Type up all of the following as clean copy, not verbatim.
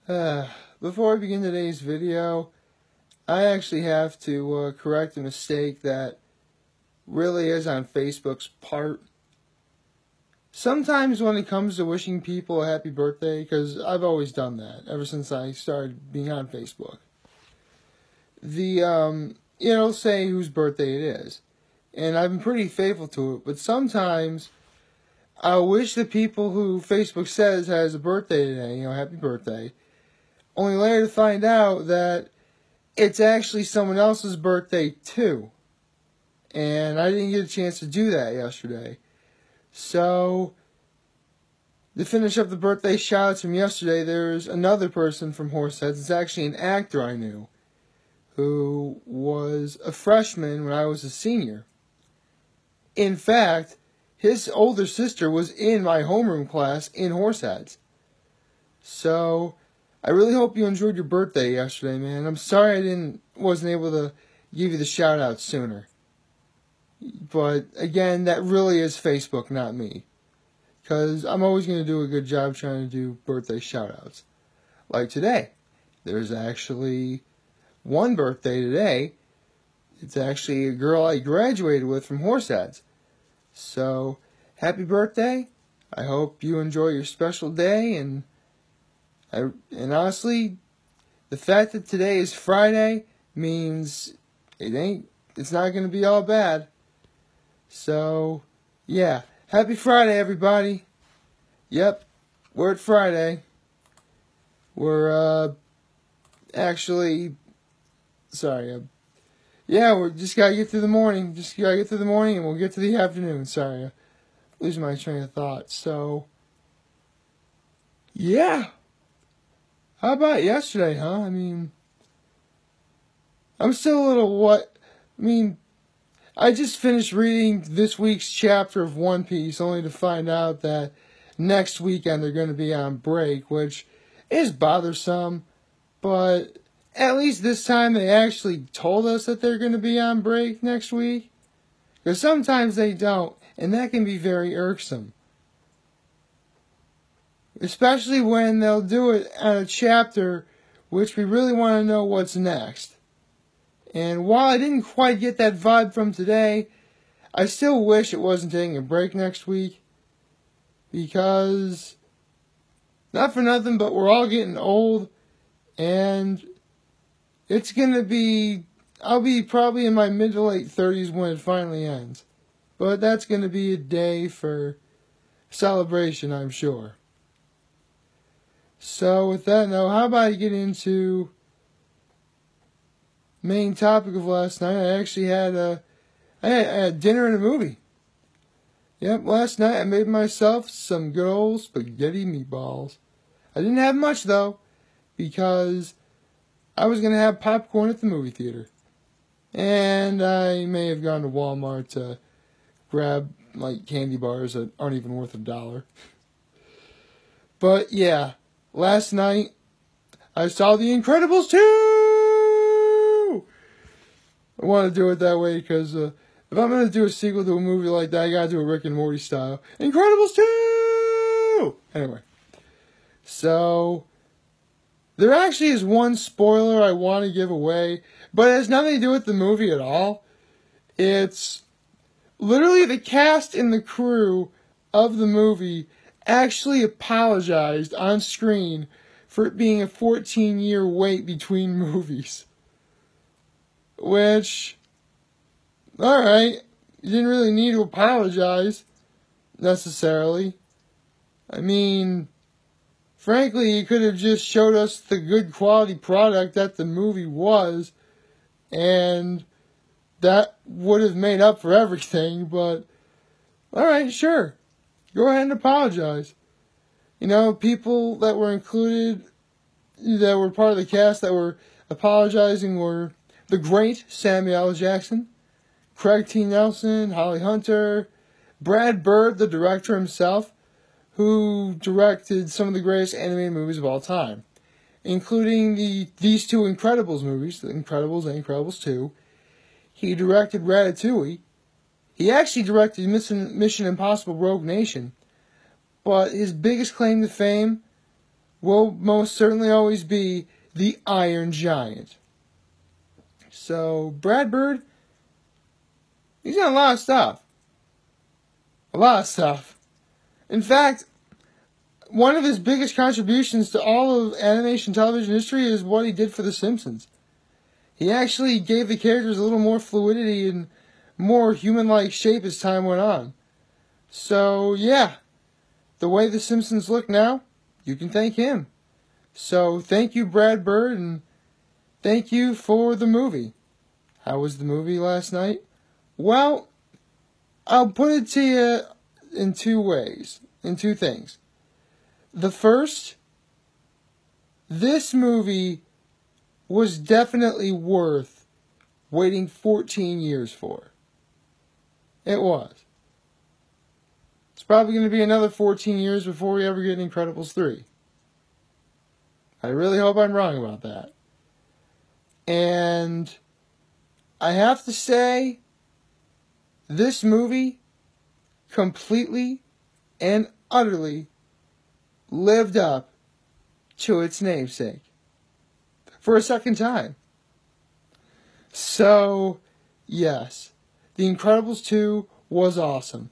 Before I begin today's video, I actually have to correct a mistake that really is on Facebook's part. Sometimes when it comes to wishing people a happy birthday, because I've always done that ever since I started being on Facebook, it'll say whose birthday it is. And I've been pretty faithful to it, but sometimes I wish the people who Facebook says has a birthday today, happy birthday, only later to find out that it's actually someone else's birthday too. And I didn't get a chance to do that yesterday. So, to finish up the birthday shoutouts from yesterday, there's another person from Horseheads. It's actually an actor I knew who was a freshman when I was a senior. In fact, his older sister was in my homeroom class in Horseheads. So, I really hope you enjoyed your birthday yesterday, man. I'm sorry I wasn't able to give you the shout out sooner. But again, that really is Facebook, not me. Because I'm always going to do a good job trying to do birthday shout outs. Like today. There's actually one birthday today. It's actually a girl I graduated with from Horseheads. So, happy birthday. I hope you enjoy your special day, and honestly, the fact that today is Friday means it's not going to be all bad. So, yeah. Happy Friday, everybody. Yep. We're at Friday. We're, we just gotta get through the morning. And we'll get to the afternoon. Sorry. I'm losing my train of thought. So, yeah. How about yesterday, huh? I'm still a little I just finished reading this week's chapter of One Piece, only to find out that next weekend they're going to be on break, which is bothersome, but at least this time they actually told us that they're going to be on break next week, because sometimes they don't, and that can be very irksome. Especially when they'll do it on a chapter which we really want to know what's next. And while I didn't quite get that vibe from today, I still wish it wasn't taking a break next week. Because, not for nothing, but we're all getting old. And it's going to be, I'll be probably in my mid to late 30s when it finally ends. But that's going to be a day for celebration, I'm sure. So with that note, how about I get into main topic of last night? I actually had I had dinner and a movie. Yep, last night I made myself some good old spaghetti meatballs. I didn't have much though, because I was gonna have popcorn at the movie theater, and I may have gone to Walmart to grab candy bars that aren't even worth $1. But yeah. Last night, I saw The Incredibles 2! I want to do it that way because if I'm going to do a sequel to a movie like that, I got to do it Rick and Morty style. Incredibles 2! Anyway. So, there actually is one spoiler I want to give away, but it has nothing to do with the movie at all. It's literally the cast and the crew of the movie actually apologized on screen for it being a 14-year wait between movies. Which, alright, you didn't really need to apologize, necessarily. Frankly, you could have just showed us the good quality product that the movie was, and that would have made up for everything, but, alright, sure. Go ahead and apologize. People that were included, that were part of the cast that were apologizing were the great Samuel L. Jackson, Craig T. Nelson, Holly Hunter, Brad Bird, the director himself, who directed some of the greatest animated movies of all time, including these two Incredibles movies, The Incredibles and Incredibles 2. He directed Ratatouille. He actually directed Mission Impossible Rogue Nation, but his biggest claim to fame will most certainly always be the Iron Giant. So, Brad Bird, he's done a lot of stuff. A lot of stuff. In fact, one of his biggest contributions to all of animation television history is what he did for The Simpsons. He actually gave the characters a little more fluidity and more human-like shape as time went on. So, yeah, the way The Simpsons look now, you can thank him. So, thank you, Brad Bird, and thank you for the movie. How was the movie last night? Well, I'll put it to you in two ways, in two things. The first, this movie was definitely worth waiting 14 years for. It was. It's probably going to be another 14 years before we ever get Incredibles 3. I really hope I'm wrong about that. And I have to say, this movie completely and utterly lived up to its namesake for a second time. So, yes, The Incredibles 2 was awesome.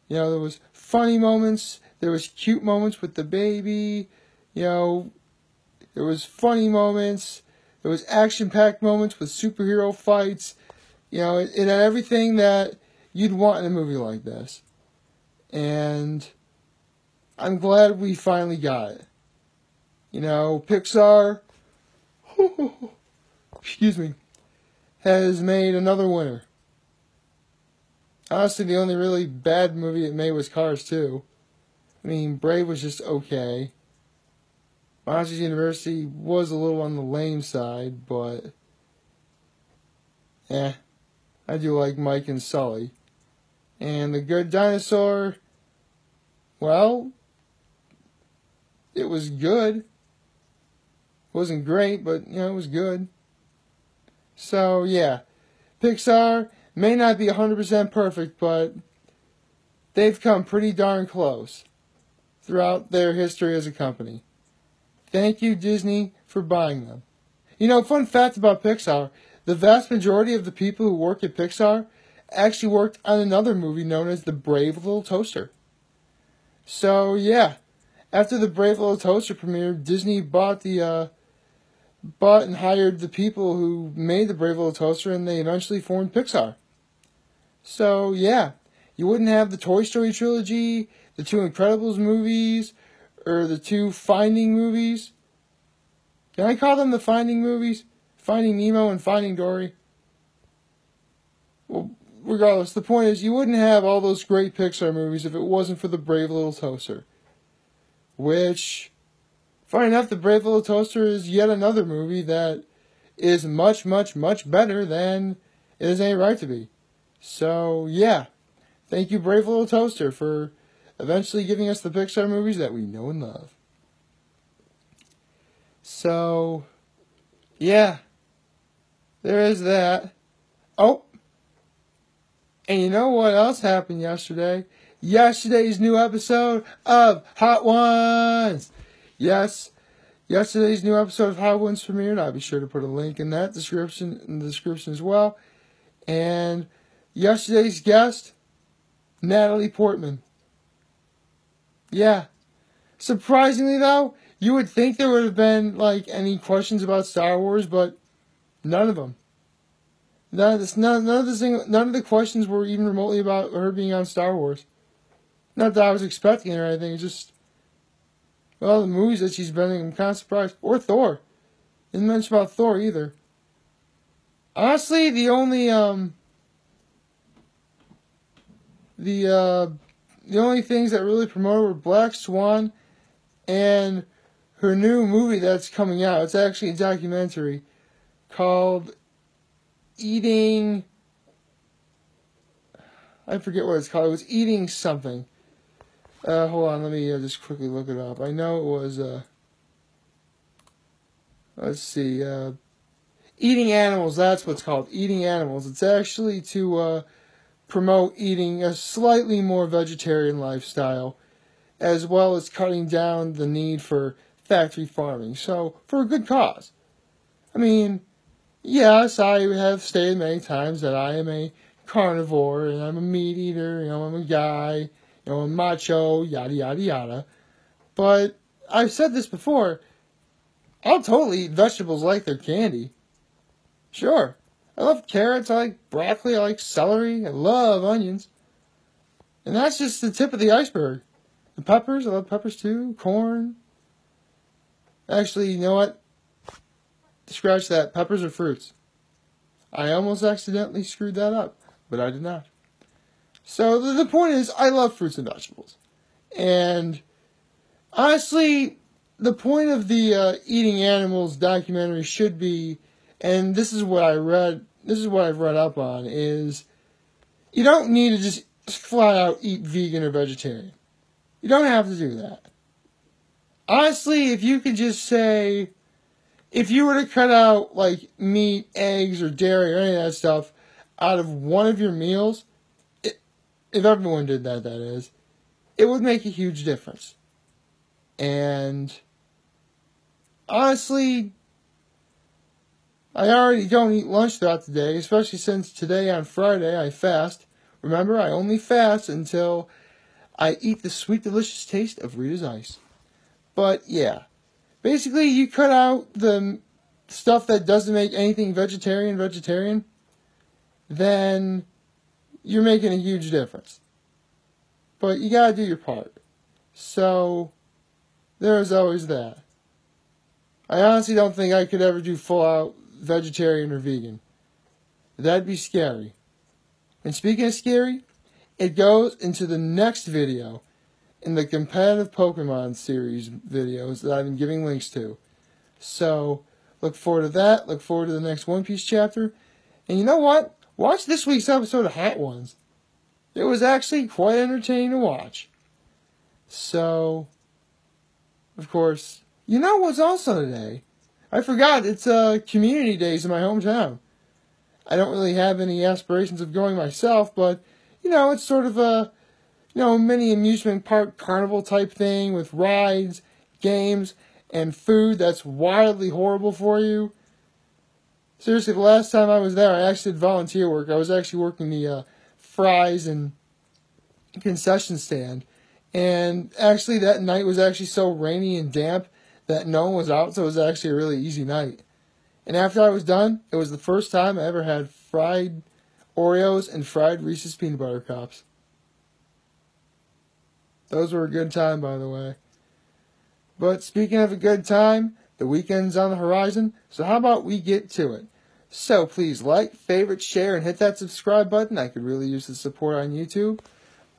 You know, there was funny moments, there was cute moments with the baby, you know, there was funny moments, there was action-packed moments with superhero fights, you know, it had everything that you'd want in a movie like this. And I'm glad we finally got it. You know, Pixar, excuse me, has made another winner. Honestly, the only really bad movie it made was Cars 2. I mean, Brave was just okay. Monsters University was a little on the lame side, but I do like Mike and Sully. And The Good Dinosaur, well, it was good. It wasn't great, but, you know, it was good. So, yeah, Pixar may not be 100% perfect, but they've come pretty darn close throughout their history as a company. Thank you, Disney, for buying them. You know, fun fact about Pixar, the vast majority of the people who work at Pixar actually worked on another movie known as The Brave Little Toaster. So, yeah, after The Brave Little Toaster premiered, Disney bought and hired the people who made The Brave Little Toaster, and they eventually formed Pixar. So, yeah, you wouldn't have the Toy Story trilogy, the two Incredibles movies, or the two Finding movies. Can I call them the Finding movies? Finding Nemo and Finding Dory? Well, regardless, the point is, you wouldn't have all those great Pixar movies if it wasn't for The Brave Little Toaster. Which, funny enough, The Brave Little Toaster is yet another movie that is much, much, much better than it has any right to be. So, yeah. Thank you, Brave Little Toaster, for eventually giving us the Pixar movies that we know and love. So, yeah. There is that. Oh. And you know what else happened yesterday? Yesterday's new episode of Hot Ones. Yes, yesterday's new episode of Hot Ones premiered. I'll be sure to put a link in the description as well. And yesterday's guest, Natalie Portman. Yeah. Surprisingly, though, you would think there would have been, like, any questions about Star Wars, but none of them. None of the questions were even remotely about her being on Star Wars. Not that I was expecting it or anything. It's just, well, the movies that she's been in, I'm kind of surprised. Or Thor. Didn't mention about Thor either. Honestly, the only things that really promoted were Black Swan and her new movie that's coming out. It's actually a documentary called Eating, I forget what it's called. It was Eating something. Hold on, let me just quickly look it up. I know it was, let's see, Eating Animals, that's what it's called, Eating Animals. It's actually to promote eating a slightly more vegetarian lifestyle, as well as cutting down the need for factory farming. So, for a good cause. I mean, yes, I have stated many times that I am a carnivore and I'm a meat eater, I'm a guy, I'm a macho, yada, yada, yada. But I've said this before, I'll totally eat vegetables like they're candy. Sure. I love carrots, I like broccoli, I like celery, I love onions. And that's just the tip of the iceberg. The peppers, I love peppers too, corn. Actually, you know what? Scratch that. Peppers are fruits. I almost accidentally screwed that up, but I did not. So the point is, I love fruits and vegetables. And honestly, the point of the Eating Animals documentary should be, and this is what I've read up on, is you don't need to just flat out eat vegan or vegetarian. You don't have to do that. Honestly, if you could just say, if you were to cut out like meat, eggs, or dairy, or any of that stuff out of one of your meals, if everyone did that, that is, it would make a huge difference. And honestly, I already don't eat lunch throughout the day, especially since today on Friday I fast. Remember, I only fast until I eat the sweet, delicious taste of Rita's Ice. But yeah, basically you cut out the stuff that doesn't make anything vegetarian, then you're making a huge difference. But you gotta do your part. So, there's always that. I honestly don't think I could ever do full out vegetarian or vegan. That'd be scary. And speaking of scary, it goes into the next video in the competitive Pokemon series videos that I've been giving links to. So, look forward to that. Look forward to the next One Piece chapter. And you know what? Watch this week's episode of Hot Ones. It was actually quite entertaining to watch. So, of course, you know what's also today? I forgot, it's Community Days in my hometown. I don't really have any aspirations of going myself, but, it's sort of a, mini amusement park carnival type thing with rides, games, and food that's wildly horrible for you. Seriously, the last time I was there, I actually did volunteer work. I was actually working the fries and concession stand. And actually, that night was actually so rainy and damp that no one was out, so it was actually a really easy night. And after I was done, it was the first time I ever had fried Oreos and fried Reese's Peanut Butter Cups. Those were a good time, by the way. But speaking of a good time, the weekend's on the horizon, so how about we get to it? So please like, favorite, share, and hit that subscribe button. I could really use the support on YouTube.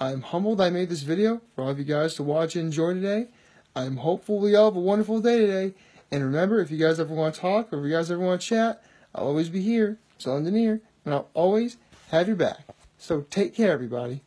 I'm humbled I made this video for all of you guys to watch and enjoy today. I'm hopeful we all have a wonderful day today. And remember, if you guys ever want to talk or if you guys ever want to chat, I'll always be here, London here, and I'll always have your back. So take care, everybody.